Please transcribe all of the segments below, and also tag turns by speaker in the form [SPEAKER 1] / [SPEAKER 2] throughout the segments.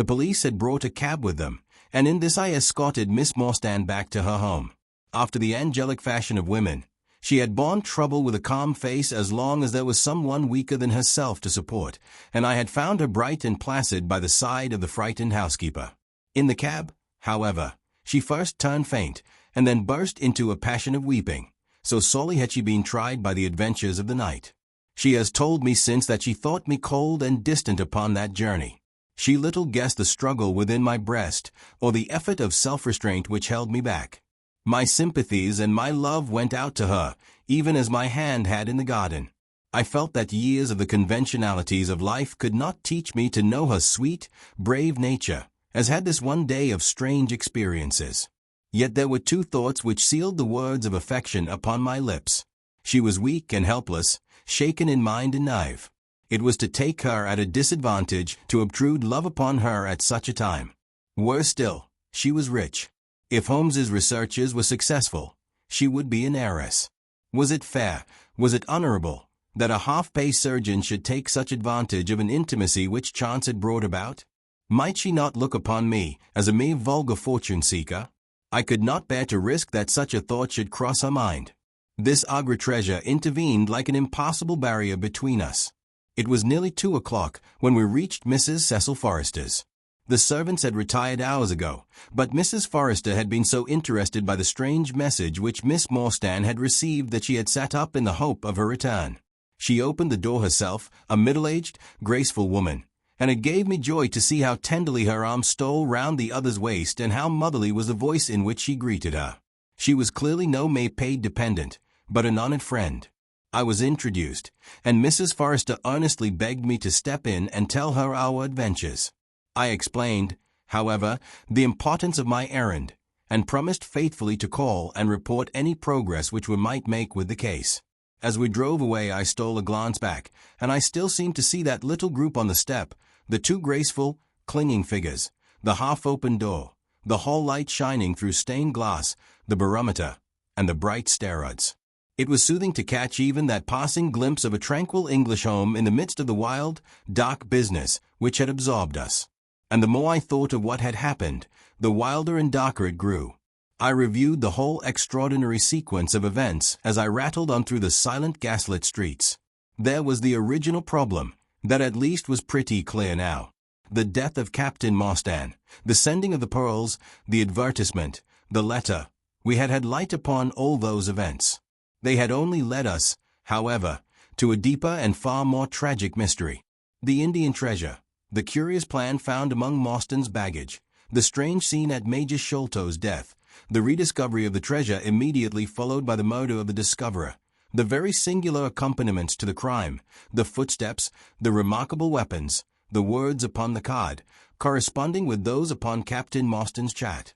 [SPEAKER 1] The police had brought a cab with them, and in this I escorted Miss Morstan back to her home. After the angelic fashion of women, she had borne trouble with a calm face as long as there was someone weaker than herself to support, and I had found her bright and placid by the side of the frightened housekeeper. In the cab, however, she first turned faint, and then burst into a passion of weeping, so sorely had she been tried by the adventures of the night. She has told me since that she thought me cold and distant upon that journey. She little guessed the struggle within my breast, or the effort of self-restraint which held me back. My sympathies and my love went out to her, even as my hand had in the garden. I felt that years of the conventionalities of life could not teach me to know her sweet, brave nature, as had this one day of strange experiences. Yet there were two thoughts which sealed the words of affection upon my lips. She was weak and helpless, shaken in mind and nerve. It was to take her at a disadvantage to obtrude love upon her at such a time. Worse still, she was rich. If Holmes's researches were successful, she would be an heiress. Was it fair, was it honorable, that a half-pay surgeon should take such advantage of an intimacy which chance had brought about? Might she not look upon me as a mere vulgar fortune-seeker? I could not bear to risk that such a thought should cross her mind. This Agra treasure intervened like an impassable barrier between us. It was nearly 2 o'clock when we reached Mrs. Cecil Forrester's. The servants had retired hours ago, but Mrs. Forrester had been so interested by the strange message which Miss Morstan had received that she had sat up in the hope of her return. She opened the door herself, a middle-aged, graceful woman, and it gave me joy to see how tenderly her arm stole round the other's waist and how motherly was the voice in which she greeted her. She was clearly no paid dependent, but an honored friend. I was introduced, and Mrs. Forrester earnestly begged me to step in and tell her our adventures. I explained, however, the importance of my errand, and promised faithfully to call and report any progress which we might make with the case. As we drove away I stole a glance back, and I still seemed to see that little group on the step, the two graceful, clinging figures, the half-open door, the hall light shining through stained glass, the barometer, and the bright stair-rods. It was soothing to catch even that passing glimpse of a tranquil English home in the midst of the wild, dark business which had absorbed us. And the more I thought of what had happened, the wilder and darker it grew. I reviewed the whole extraordinary sequence of events as I rattled on through the silent gaslit streets. There was the original problem, that at least was pretty clear now. The death of Captain Morstan, the sending of the pearls, the advertisement, the letter. We had had light upon all those events. They had only led us, however, to a deeper and far more tragic mystery. The Indian treasure, the curious plan found among Morstan's baggage, the strange scene at Major Sholto's death, the rediscovery of the treasure immediately followed by the murder of the discoverer, the very singular accompaniments to the crime, the footsteps, the remarkable weapons, the words upon the card, corresponding with those upon Captain Morstan's chat.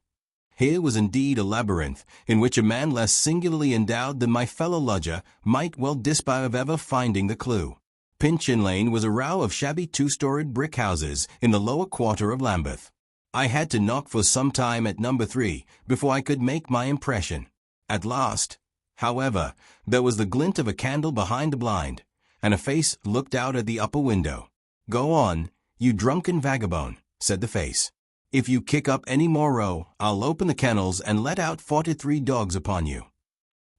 [SPEAKER 1] Here was indeed a labyrinth, in which a man less singularly endowed than my fellow lodger might well despair of ever finding the clue. Pinchin Lane was a row of shabby two-storied brick houses in the lower quarter of Lambeth. I had to knock for some time at number 3 before I could make my impression. At last, however, there was the glint of a candle behind the blind, and a face looked out at the upper window. "Go on, you drunken vagabond," said the face. "If you kick up any more row, I'll open the kennels and let out 43 dogs upon you."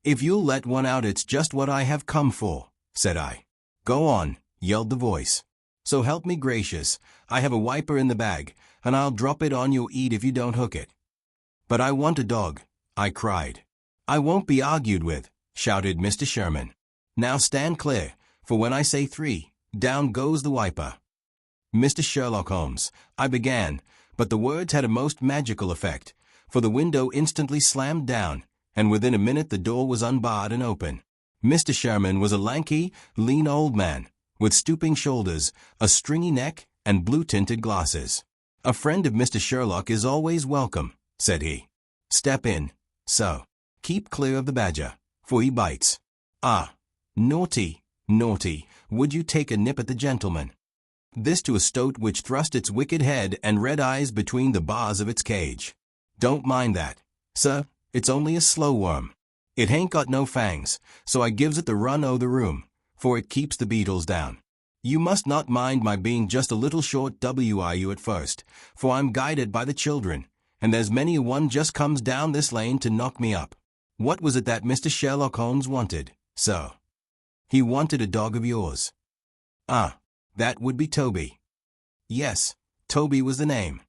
[SPEAKER 1] "If you'll let one out it's just what I have come for," said I. "Go on," yelled the voice. "So help me gracious, I have a wiper in the bag, and I'll drop it on your eat if you don't hook it." "But I want a dog," I cried. "I won't be argued with," shouted Mr. Sherman. "Now stand clear, for when I say 3, down goes the wiper." "Mr. Sherlock Holmes," I began, but the words had a most magical effect, for the window instantly slammed down, and within a minute the door was unbarred and open. Mr. Sherman was a lanky, lean old man, with stooping shoulders, a stringy neck, and blue-tinted glasses. "A friend of Mr. Sherlock is always welcome," said he. "Step in, sir. Keep clear of the badger, for he bites. Ah, naughty, naughty, would you take a nip at the gentleman?" This to a stoat which thrust its wicked head and red eyes between the bars of its cage. "Don't mind that, sir, it's only a slow worm. It hain't got no fangs, so I gives it the run o' the room, for it keeps the beetles down. You must not mind my being just a little short WIU at first, for I'm guided by the children, and there's many a one just comes down this lane to knock me up. What was it that Mr. Sherlock Holmes wanted, sir? He wanted a dog of yours. Ah, that would be Toby. Yes, Toby was the name.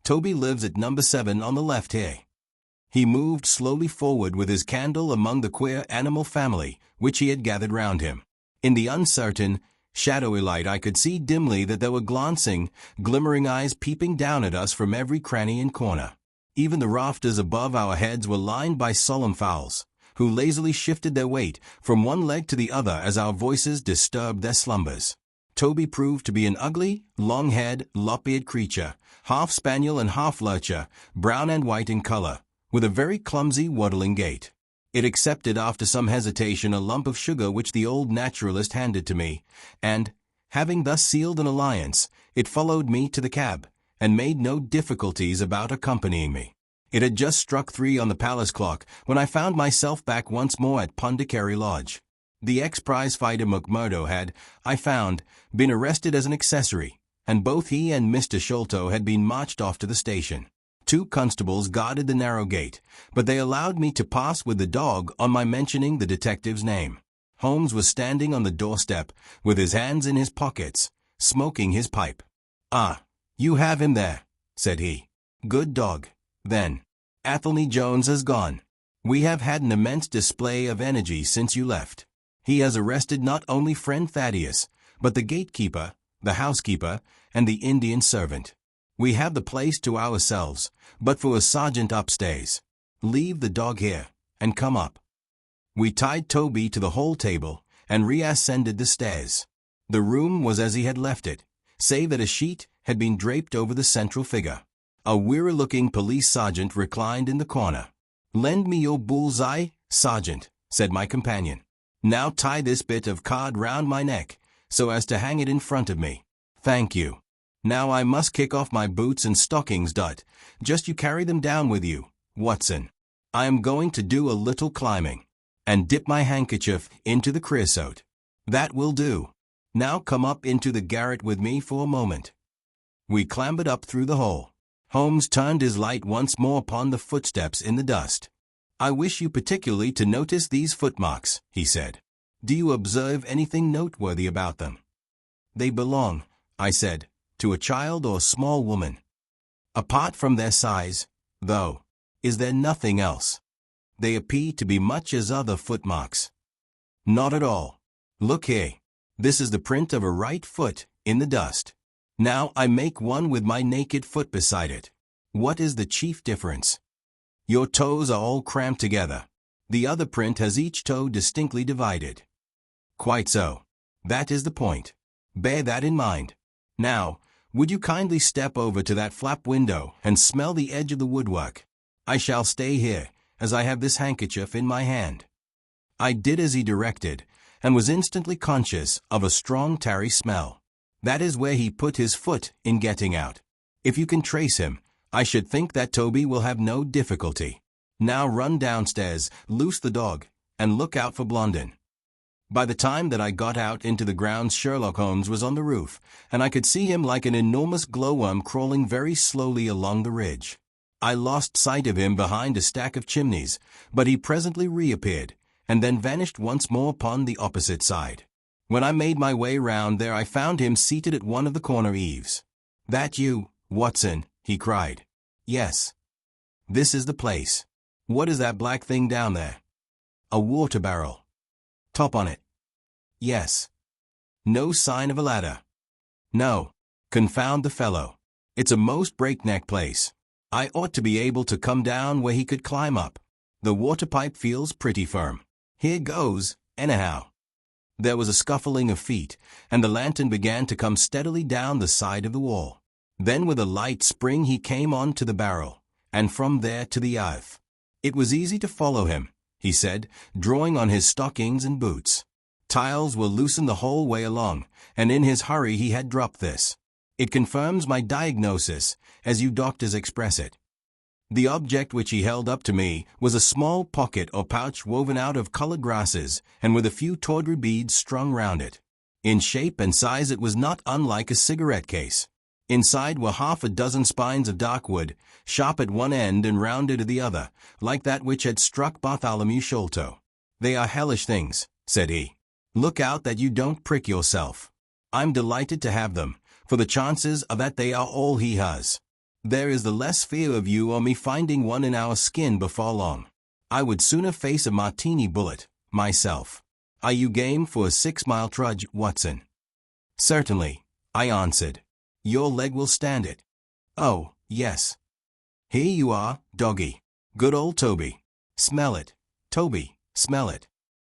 [SPEAKER 1] Toby lives at number 7 on the left here. He moved slowly forward with his candle among the queer animal family which he had gathered round him. In the uncertain, shadowy light I could see dimly that there were glancing, glimmering eyes peeping down at us from every cranny and corner. Even the rafters above our heads were lined by solemn fowls, who lazily shifted their weight from one leg to the other as our voices disturbed their slumbers. Toby proved to be an ugly, long-haired, lop-eared creature, half spaniel and half lurcher, brown and white in color, with a very clumsy waddling gait. It accepted after some hesitation a lump of sugar which the old naturalist handed to me, and, having thus sealed an alliance, it followed me to the cab, and made no difficulties about accompanying me. It had just struck 3 on the palace clock when I found myself back once more at Pondicherry Lodge. The ex-prize fighter McMurdo had, I found, been arrested as an accessory, and both he and Mr. Sholto had been marched off to the station. 2 constables guarded the narrow gate, but they allowed me to pass with the dog on my mentioning the detective's name. Holmes was standing on the doorstep, with his hands in his pockets, smoking his pipe. "Ah, you have him there," said he. "Good dog, then. Athelney Jones has gone. We have had an immense display of energy since you left. He has arrested not only friend Thaddeus, but the gatekeeper, the housekeeper, and the Indian servant. We have the place to ourselves, but for a sergeant upstairs. Leave the dog here, and come up." We tied Toby to the hall table, and reascended the stairs. The room was as he had left it, save that a sheet had been draped over the central figure. A weary-looking police sergeant reclined in the corner. "Lend me your bull's-eye, sergeant," said my companion. "Now tie this bit of card round my neck, so as to hang it in front of me. Thank you. Now I must kick off my boots and stockings, just you carry them down with you, Watson. I am going to do a little climbing, and dip my handkerchief into the creosote. That will do. Now come up into the garret with me for a moment." We clambered up through the hole. Holmes turned his light once more upon the footsteps in the dust. "I wish you particularly to notice these footmarks," he said. "Do you observe anything noteworthy about them?" "They belong," I said, "to a child or small woman. Apart from their size, though, is there nothing else? They appear to be much as other footmarks." "Not at all. Look here. This is the print of a right foot in the dust. Now I make one with my naked foot beside it. What is the chief difference? Your toes are all cramped together. The other print has each toe distinctly divided." "Quite so. That is the point. Bear that in mind. Now, would you kindly step over to that flap window and smell the edge of the woodwork? I shall stay here, as I have this handkerchief in my hand." I did as he directed, and was instantly conscious of a strong tarry smell. That is where he put his foot in getting out. If you can trace him, I should think that Toby will have no difficulty. Now run downstairs, loose the dog, and look out for Blondin. By the time that I got out into the grounds, Sherlock Holmes was on the roof, and I could see him like an enormous glowworm crawling very slowly along the ridge. I lost sight of him behind a stack of chimneys, but he presently reappeared, and then vanished once more upon the opposite side. When I made my way round there I found him seated at one of the corner eaves. "That you, Watson?" he cried. "Yes. This is the place. What is that black thing down there?" "A water barrel." "Top on it?" "Yes." "No sign of a ladder?" "No. Confound the fellow. It's a most breakneck place. I ought to be able to come down where he could climb up. The water pipe feels pretty firm. Here goes, anyhow." There was a scuffling of feet, and the lantern began to come steadily down the side of the wall. Then with a light spring he came on to the barrel, and from there to the earth. It was easy to follow him, he said, drawing on his stockings and boots. Tiles were loosened the whole way along, and in his hurry he had dropped this. It confirms my diagnosis, as you doctors express it. The object which he held up to me was a small pocket or pouch woven out of colored grasses and with a few tawdry beads strung round it. In shape and size it was not unlike a cigarette case. Inside were half a dozen spines of dark wood, sharp at one end and rounded at the other, like that which had struck Bartholomew Sholto. "They are hellish things," said he. "Look out that you don't prick yourself. I'm delighted to have them, for the chances are that they are all he has. There is the less fear of you or me finding one in our skin before long. I would sooner face a martini bullet, myself. Are you game for a 6-mile trudge, Watson?" "Certainly," I answered. "Your leg will stand it." "Oh, yes. Here you are, doggy. Good old Toby. Smell it. Toby, smell it."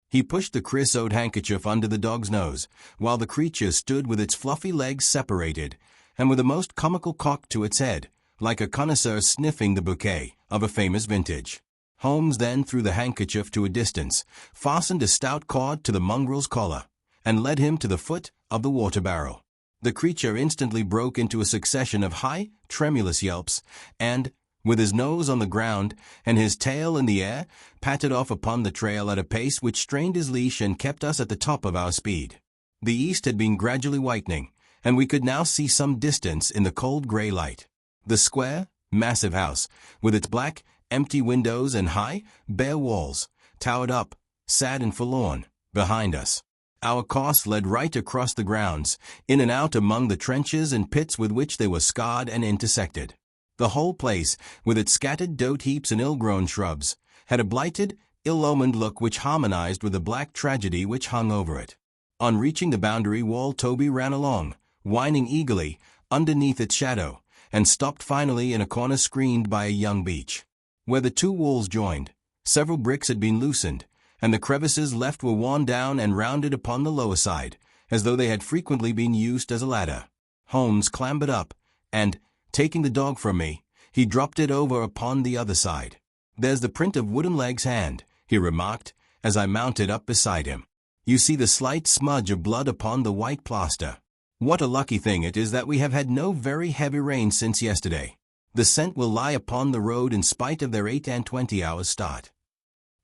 [SPEAKER 1] He pushed the creosote handkerchief under the dog's nose, while the creature stood with its fluffy legs separated, and with a most comical cock to its head, like a connoisseur sniffing the bouquet of a famous vintage. Holmes then threw the handkerchief to a distance, fastened a stout cord to the mongrel's collar, and led him to the foot of the water barrel. The creature instantly broke into a succession of high, tremulous yelps, and, with his nose on the ground and his tail in the air, pattered off upon the trail at a pace which strained his leash and kept us at the top of our speed. The east had been gradually whitening, and we could now see some distance in the cold gray light. The square, massive house, with its black, empty windows and high, bare walls, towered up, sad and forlorn, behind us. Our course led right across the grounds, in and out among the trenches and pits with which they were scarred and intersected. The whole place, with its scattered dote heaps and ill-grown shrubs, had a blighted, ill-omened look which harmonized with the black tragedy which hung over it. On reaching the boundary wall, Toby ran along, whining eagerly, underneath its shadow, and stopped finally in a corner screened by a young beech. Where the two walls joined, several bricks had been loosened, and the crevices left were worn down and rounded upon the lower side, as though they had frequently been used as a ladder. Holmes clambered up, and, taking the dog from me, he dropped it over upon the other side. "There's the print of Wooden-leg's hand," he remarked, as I mounted up beside him. "You see the slight smudge of blood upon the white plaster. What a lucky thing it is that we have had no very heavy rain since yesterday. The scent will lie upon the road in spite of their 8 and 20 hours' start."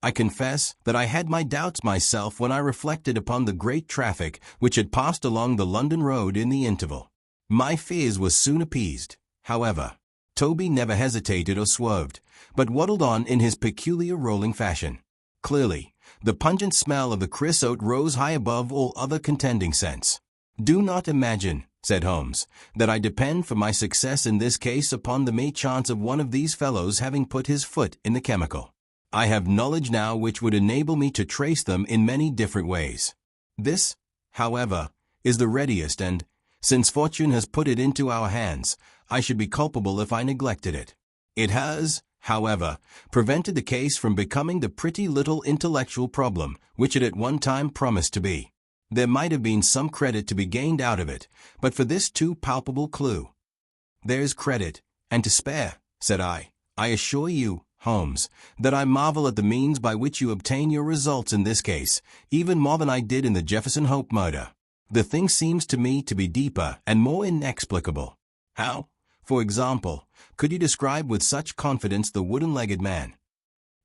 [SPEAKER 1] I confess that I had my doubts myself when I reflected upon the great traffic which had passed along the London road in the interval. My fears were soon appeased, however. Toby never hesitated or swerved, but waddled on in his peculiar rolling fashion. Clearly, the pungent smell of the creosote rose high above all other contending scents. "Do not imagine," said Holmes, "that I depend for my success in this case upon the mere chance of one of these fellows having put his foot in the chemical. I have knowledge now which would enable me to trace them in many different ways. This, however, is the readiest, and, since fortune has put it into our hands, I should be culpable if I neglected it. It has, however, prevented the case from becoming the pretty little intellectual problem which it at one time promised to be. There might have been some credit to be gained out of it, but for this too palpable clue." "There's credit, and to spare," said I. "I assure you, Holmes, that I marvel at the means by which you obtain your results in this case, even more than I did in the Jefferson Hope murder. The thing seems to me to be deeper and more inexplicable. How, for example, could you describe with such confidence the wooden-legged man?"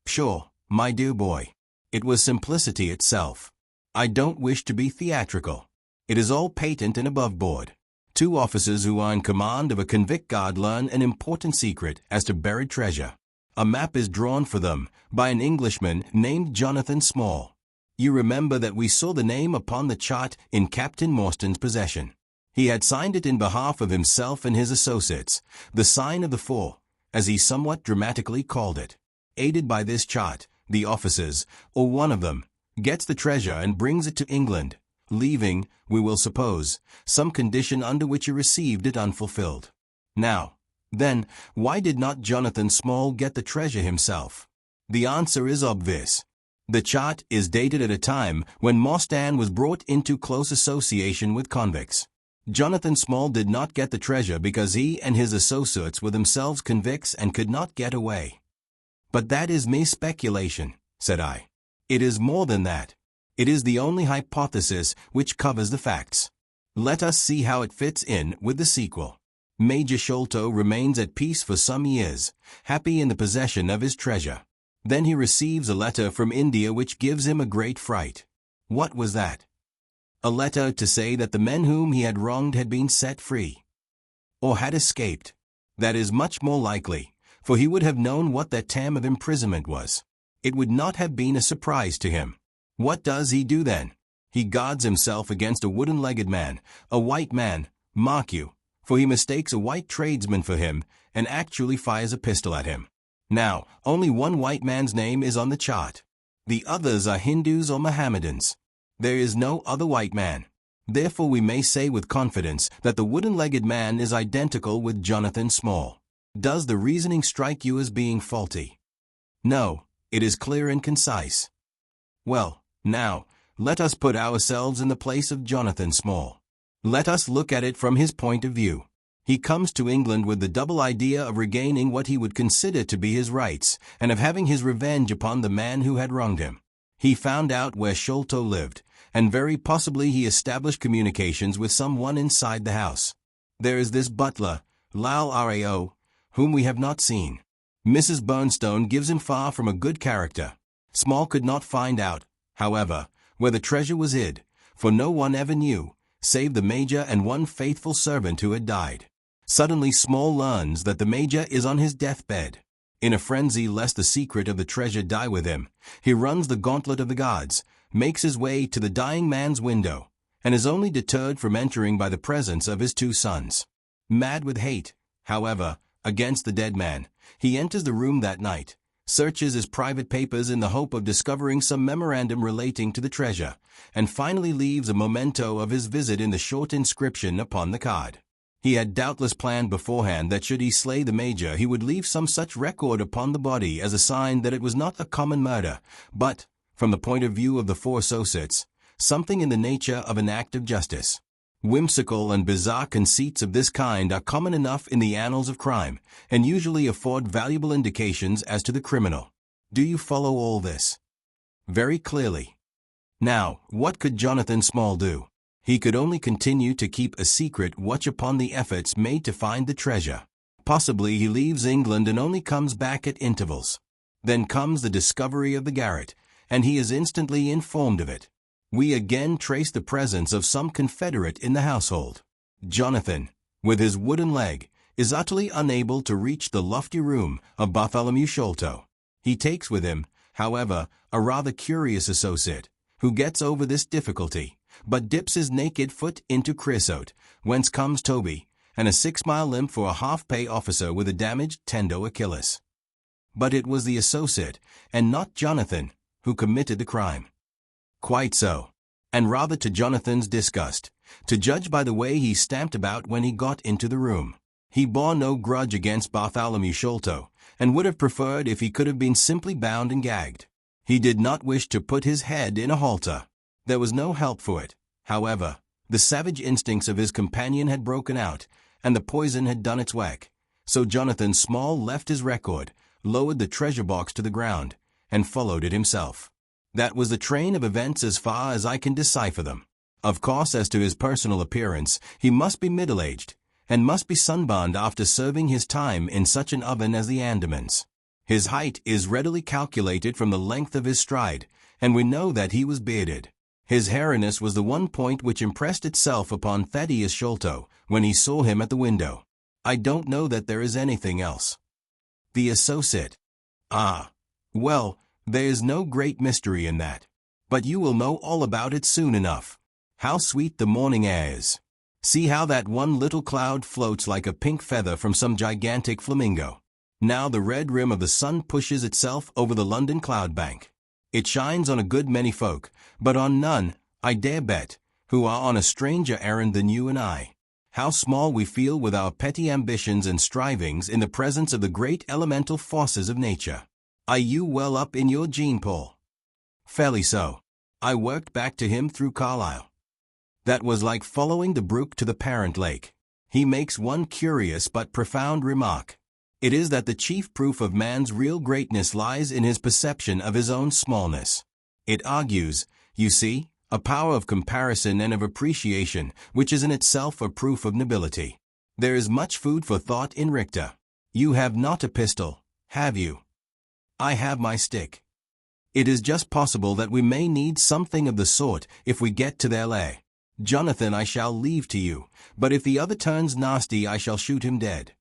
[SPEAKER 1] "Sure, my dear boy. It was simplicity itself. I don't wish to be theatrical. It is all patent and above board. Two officers who are in command of a convict guard learn an important secret as to buried treasure. A map is drawn for them by an Englishman named Jonathan Small. You remember that we saw the name upon the chart in Captain Morstan's possession. He had signed it in behalf of himself and his associates, the sign of the four, as he somewhat dramatically called it. Aided by this chart, the officers, or one of them, gets the treasure and brings it to England, leaving, we will suppose, some condition under which he received it unfulfilled. Now, then, why did not Jonathan Small get the treasure himself? The answer is obvious. The chart is dated at a time when Morstan was brought into close association with convicts. Jonathan Small did not get the treasure because he and his associates were themselves convicts and could not get away. "But that is mere speculation," said I. "It is more than that. It is the only hypothesis which covers the facts. Let us see how it fits in with the sequel. Major Sholto remains at peace for some years, happy in the possession of his treasure. Then he receives a letter from India which gives him a great fright. What was that? A letter to say that the men whom he had wronged had been set free, or had escaped. That is much more likely, for he would have known what that term of imprisonment was. It would not have been a surprise to him. What does he do then? He guards himself against a wooden-legged man, a white man, mark you, for he mistakes a white tradesman for him and actually fires a pistol at him. Now, only one white man's name is on the chart. The others are Hindus or Mohammedans. There is no other white man. Therefore we may say with confidence that the wooden-legged man is identical with Jonathan Small. Does the reasoning strike you as being faulty? No, it is clear and concise. Well, now, let us put ourselves in the place of Jonathan Small. Let us look at it from his point of view. He comes to England with the double idea of regaining what he would consider to be his rights, and of having his revenge upon the man who had wronged him. He found out where Sholto lived, and very possibly he established communications with someone inside the house. There is this butler, Lal Rao, whom we have not seen. Mrs. Burnstone gives him far from a good character. Small could not find out, however, where the treasure was hid, for no one ever knew, save the Major and one faithful servant who had died. Suddenly Small learns that the Major is on his deathbed. In a frenzy lest the secret of the treasure die with him, he runs the gauntlet of the gods, makes his way to the dying man's window, and is only deterred from entering by the presence of his two sons. Mad with hate, however, against the dead man, he enters the room that night, searches his private papers in the hope of discovering some memorandum relating to the treasure, and finally leaves a memento of his visit in the short inscription upon the card. He had doubtless planned beforehand that should he slay the Major he would leave some such record upon the body as a sign that it was not a common murder, but, from the point of view of the four associates, something in the nature of an act of justice. Whimsical and bizarre conceits of this kind are common enough in the annals of crime, and usually afford valuable indications as to the criminal. Do you follow all this? Very clearly. Now, what could Jonathan Small do? He could only continue to keep a secret watch upon the efforts made to find the treasure. Possibly he leaves England and only comes back at intervals. Then comes the discovery of the garret, and he is instantly informed of it. We again trace the presence of some confederate in the household. Jonathan, with his wooden leg, is utterly unable to reach the lofty room of Bartholomew Sholto. He takes with him, however, a rather curious associate, who gets over this difficulty, but dips his naked foot into creosote, whence comes Toby, and a 6-mile limp for a half-pay officer with a damaged tendo Achilles. But it was the associate, and not Jonathan, who committed the crime. Quite so. And rather to Jonathan's disgust, to judge by the way he stamped about when he got into the room. He bore no grudge against Bartholomew Sholto, and would have preferred if he could have been simply bound and gagged. He did not wish to put his head in a halter. There was no help for it, however. The savage instincts of his companion had broken out, and the poison had done its work. So Jonathan Small left his record, lowered the treasure box to the ground, and followed it himself. That was the train of events as far as I can decipher them. Of course, as to his personal appearance, he must be middle-aged, and must be sunburned after serving his time in such an oven as the Andamans. His height is readily calculated from the length of his stride, and we know that he was bearded. His hairiness was the one point which impressed itself upon Thaddeus Sholto when he saw him at the window. I don't know that there is anything else. The associate. Ah, well, there is no great mystery in that. But you will know all about it soon enough. How sweet the morning air is. See how that one little cloud floats like a pink feather from some gigantic flamingo. Now the red rim of the sun pushes itself over the London cloud bank. It shines on a good many folk, but on none, I dare bet, who are on a stranger errand than you and I. How small we feel with our petty ambitions and strivings in the presence of the great elemental forces of nature. Are you well up in your gene pool? Fairly so. I worked back to him through Carlisle. That was like following the brook to the parent lake. He makes one curious but profound remark. It is that the chief proof of man's real greatness lies in his perception of his own smallness. It argues, you see, a power of comparison and of appreciation, which is in itself a proof of nobility. There is much food for thought in Richter. You have not a pistol, have you? I have my stick. It is just possible that we may need something of the sort if we get to their lair. Jonathan I shall leave to you, but if the other turns nasty I shall shoot him dead."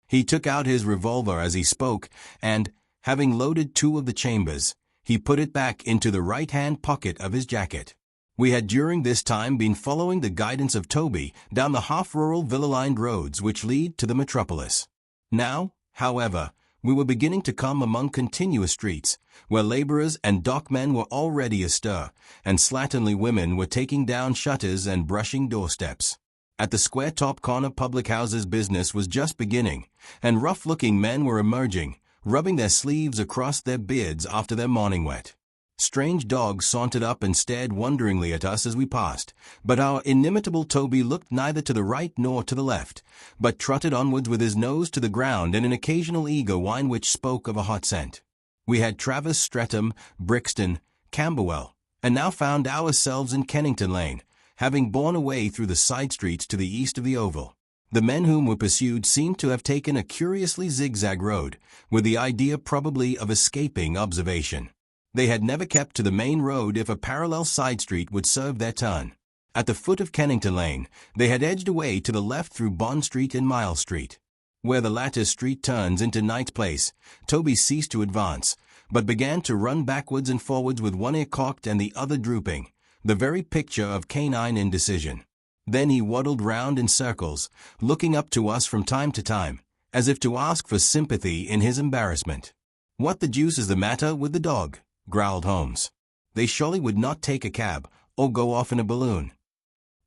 [SPEAKER 1] He took out his revolver as he spoke, and, having loaded 2 of the chambers, he put it back into the right-hand pocket of his jacket. We had during this time been following the guidance of Toby down the half-rural villa-lined roads which lead to the metropolis. Now, however, we were beginning to come among continuous streets, where laborers and dockmen were already astir, and slatternly women were taking down shutters and brushing doorsteps. At the square-top corner public houses business was just beginning, and rough-looking men were emerging, rubbing their sleeves across their beards after their morning wet. Strange dogs sauntered up and stared wonderingly at us as we passed, but our inimitable Toby looked neither to the right nor to the left, but trotted onwards with his nose to the ground and an occasional eager whine which spoke of a hot scent. We had traversed Streatham, Brixton, Camberwell, and now found ourselves in Kennington Lane, having borne away through the side streets to the east of the Oval. The men whom we pursued seemed to have taken a curiously zigzag road, with the idea probably of escaping observation. They had never kept to the main road if a parallel side street would serve their turn. At the foot of Kennington Lane, they had edged away to the left through Bond Street and Miles Street. Where the latter street turns into Knight Place, Toby ceased to advance, but began to run backwards and forwards with one ear cocked and the other drooping, the very picture of canine indecision. Then he waddled round in circles, looking up to us from time to time, as if to ask for sympathy in his embarrassment. "What the deuce is the matter with the dog?" growled Holmes. "They surely would not take a cab, or go off in a balloon."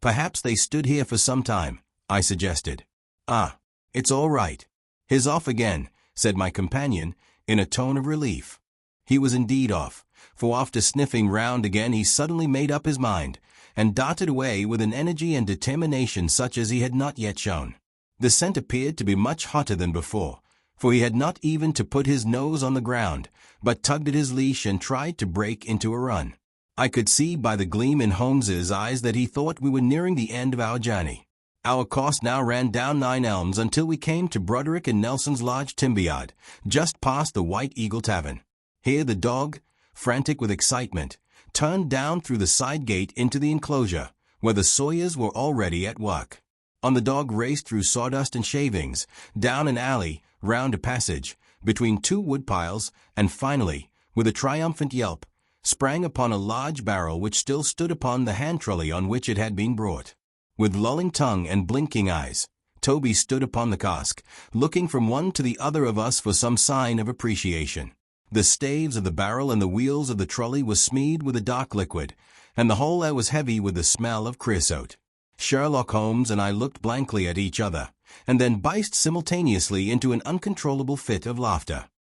[SPEAKER 1] "Perhaps they stood here for some time," I suggested. "Ah, it's all right. He's off again," said my companion, in a tone of relief. He was indeed off, for after sniffing round again he suddenly made up his mind, and darted away with an energy and determination such as he had not yet shown. The scent appeared to be much hotter than before, for he had not even to put his nose on the ground, but tugged at his leash and tried to break into a run. I could see by the gleam in Holmes's eyes that he thought we were nearing the end of our journey. Our course now ran down 9 Elms until we came to Broderick and Nelson's large timber yard, just past the White Eagle Tavern. Here the dog, frantic with excitement, turned down through the side gate into the enclosure, where the sawyers were already at work. On the dog raced through sawdust and shavings, down an alley, round a passage, between 2 woodpiles, and finally, with a triumphant yelp, sprang upon a large barrel which still stood upon the hand trolley on which it had been brought. With lolling tongue and blinking eyes, Toby stood upon the cask, looking from one to the other of us for some sign of appreciation. The staves of the barrel and the wheels of the trolley were smeared with a dark liquid, and the whole air was heavy with the smell of creosote. Sherlock Holmes and I looked blankly at each other, and then burst simultaneously into an uncontrollable fit of laughter.